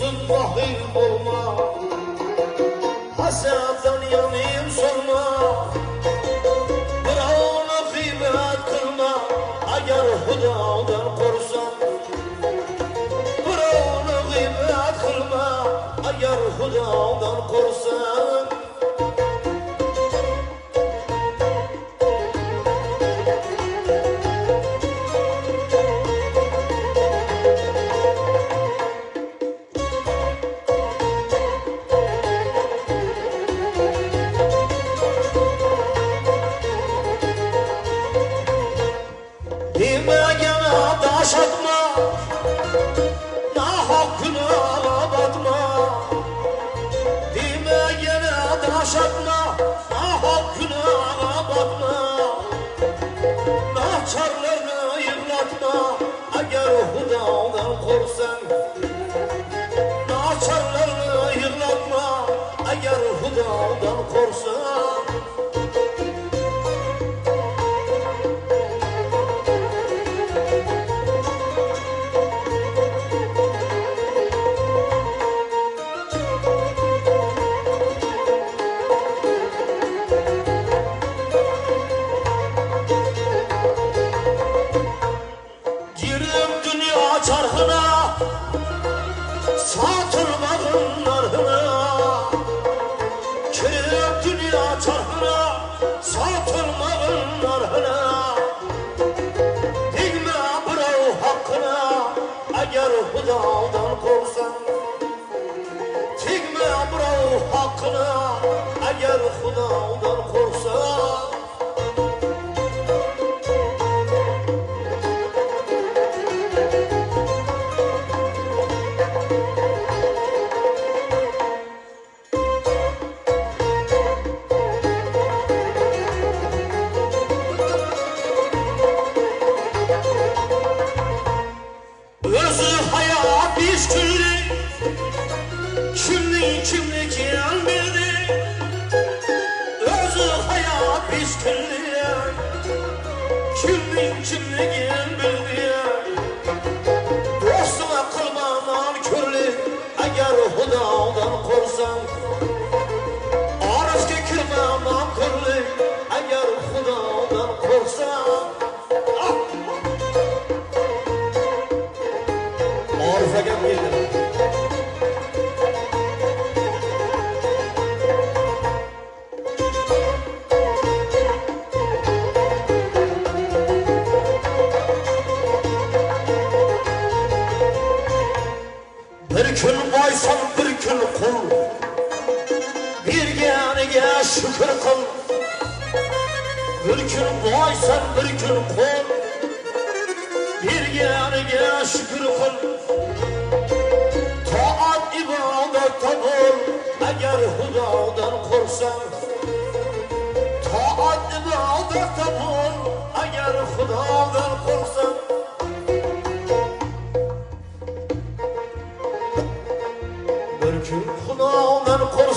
Yolsuz vahil olma, hasetten yanayım sorma. Birovni g'iybat qilma, agar Xudodan qo'rqsang. Birovni g'iybat qilma, agar Xudodan qo'rqsang. Demegene daş atma, nahak günaha batma. Demegene daş atma, nahak günaha batma. Naçarlarını yıklatma, eğer Xudodan qo'rqsang. Naçarlarını yıklatma, eğer Xudodan qo'rqsang. Çarhına satılmadın narhına. Kirip dünya çarhına satılmadın narhına. Digme birov hakkına, eğer Xudodan qo'rqsang. Tegme birov hakkına, eğer Xudodan qo'rqsang. Özü hayat beş günlük, kimlik kim bildi. Özü hayat beş günlük, kimlik kim bildi. Dostuna kılma nankörlük, eğer Xudodan qo'rqsang. Arifga kirma nankörlük, eğer Xudodan qo'rqsang. Arif'e gelmeyelim. Bir gün boysan bir gün kul, berganiga shukr qil. Bir gün boysan bir gün kul, berganiga shukr qil. Taat ibodatda bo'l, agar Xudodan qo'rqsang. Taat ibodatda bo'l, agar Xudodan qo'rqsang. Bir kun Xudodan qo'rq